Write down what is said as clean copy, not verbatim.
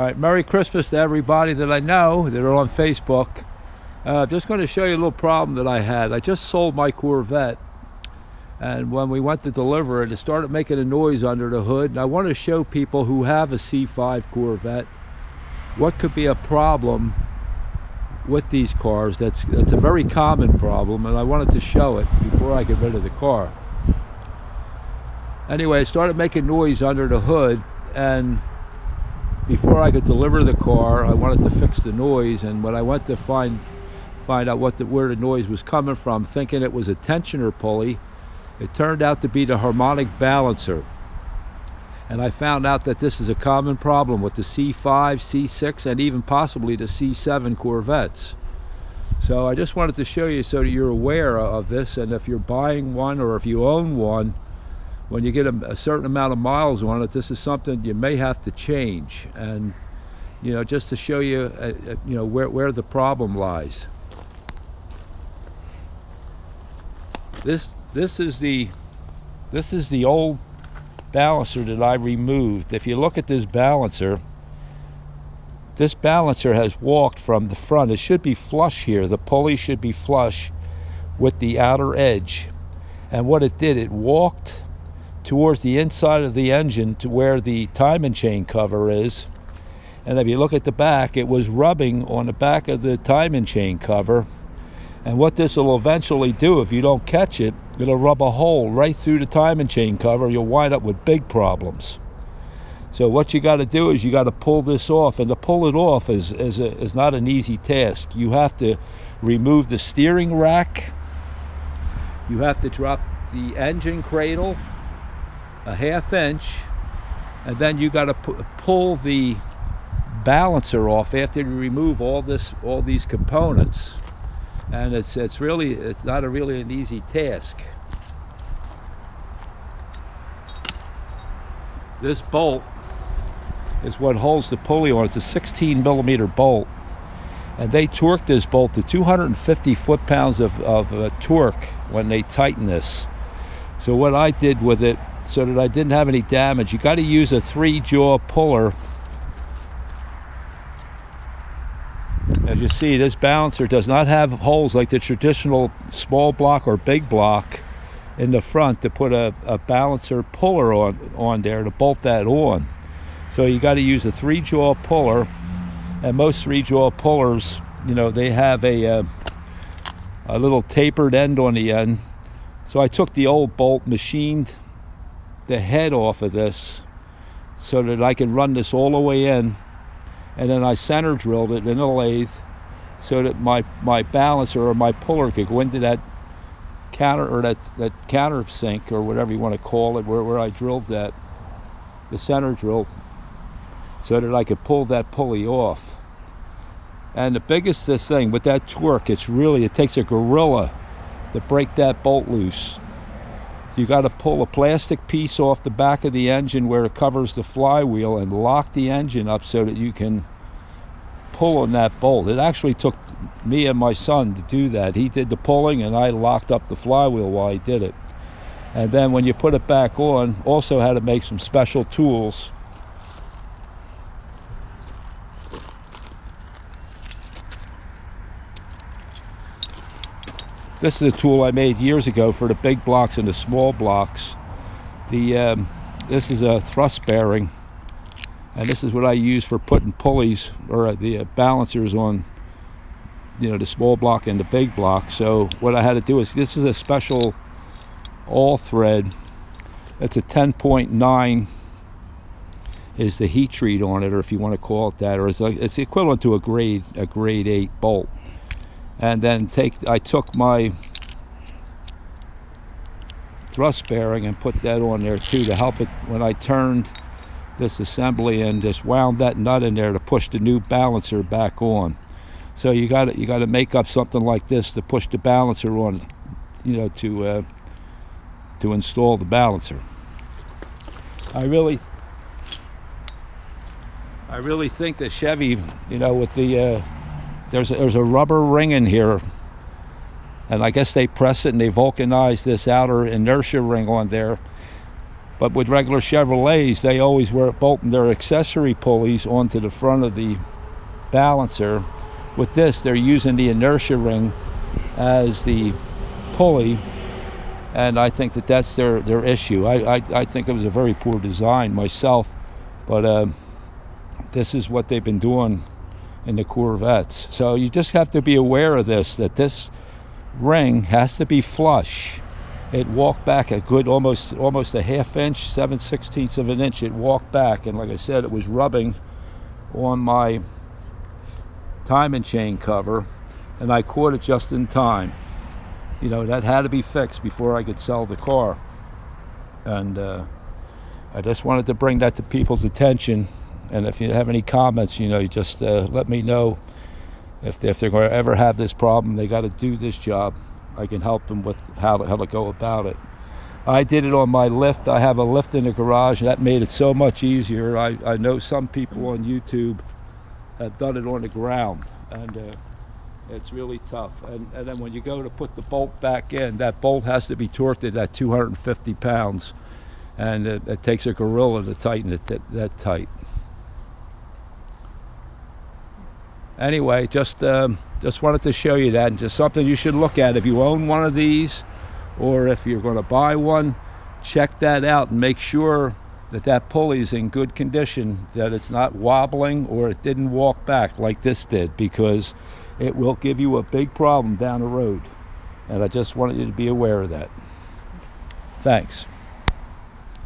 All right, Merry Christmas to everybody that I know that are on Facebook. Just going to show you a little problem that I had. I just sold my Corvette, and when we went to deliver it, it started making a noise under the hood. And I want to show people who have a C5 Corvette what could be a problem with these cars. That's a very common problem, and I wanted to show it before I get rid of the car. Anyway, it started making noise under the hood, and before I could deliver the car, I wanted to fix the noise. And when I went to find out where the noise was coming from, thinking it was a tensioner pulley, it turned out to be the harmonic balancer. And I found out that this is a common problem with the C5, C6, and even possibly the C7 Corvettes. So I just wanted to show you so that you're aware of this, and if you're buying one or if you own one, when you get a certain amount of miles on it, this is something you may have to change. And just to show you where the problem lies. This is the old balancer that I removed. If you look at this balancer has walked from the front. It should be flush here. The pulley should be flush with the outer edge. And what it did, it walked towards the inside of the engine to where the timing chain cover is. And if you look at the back, it was rubbing on the back of the timing chain cover. And what this will eventually do, if you don't catch it, it'll rub a hole right through the timing chain cover. You'll wind up with big problems. So what you got to do is you got to pull this off, and to pull it off is not an easy task. You have to remove the steering rack. You have to drop the engine cradle a ½ inch, and then you got to pull the balancer off after you remove all these components. And it's not really an easy task. This bolt is what holds the pulley on. It's a 16 millimeter bolt, and they torque this bolt to 250 foot-pounds of torque when they tighten this. So what I did with it, so that I didn't have any damage, you got to use a 3-jaw puller. As you see, this balancer does not have holes like the traditional small block or big block in the front to put a balancer puller on there to bolt that on. So you got to use a 3-jaw puller, and most 3-jaw pullers, they have a little tapered end on the end. So I took the old bolt, machined the head off of this so that I could run this all the way in, and then I center drilled it in a lathe so that my balancer or my puller could go into that counter, or that countersink, or whatever you want to call it, where I drilled the center drill, so that I could pull that pulley off. And the biggest thing with that torque, it takes a gorilla to break that bolt loose. You got to pull a plastic piece off the back of the engine where it covers the flywheel and lock the engine up so that you can pull on that bolt. It actually took me and my son to do that. He did the pulling, and I locked up the flywheel while he did it. And then when you put it back on, also had to make some special tools. This is a tool I made years ago for the big blocks and the small blocks. This is a thrust bearing, and this is what I use for putting pulleys or the balancers on, the small block and the big block. So what I had to do is, this is a special all thread. It's a 10.9 is the heat treat on it, or if you want to call it that, or it's equivalent to a grade 8 bolt. And then I took my thrust bearing and put that on there too to help it when I turned this assembly, and just wound that nut in there to push the new balancer back on. So you got to make up something like this to push the balancer on, to install the balancer. I really think that Chevy, with the there's a rubber ring in here, and I guess they press it and they vulcanize this outer inertia ring on there. But with regular Chevrolets, they always were bolting their accessory pulleys onto the front of the balancer. With this, they're using the inertia ring as the pulley, and I think that that's their issue. I think it was a very poor design myself, but this is what they've been doing in the Corvettes. So you just have to be aware of this, that this ring has to be flush. It walked back a good almost a half inch, 7/16 of an inch. It walked back, and like I said, it was rubbing on my timing chain cover, and I caught it just in time. You know, that had to be fixed before I could sell the car. And I just wanted to bring that to people's attention. And if you have any comments, you know, you just let me know. If they're going to ever have this problem, they got to do this job. I can help them with how to go about it. I did it on my lift. I have a lift in the garage, and that made it so much easier. I know some people on YouTube have done it on the ground, and it's really tough. And then when you go to put the bolt back in, that bolt has to be torqued at 250 pounds, and it takes a gorilla to tighten it that tight. Anyway, just wanted to show you that, and just something you should look at if you own one of these, or if you're going to buy one. Check that out and make sure that pulley is in good condition, that it's not wobbling or it didn't walk back like this did, because it will give you a big problem down the road. And I just wanted you to be aware of that. Thanks.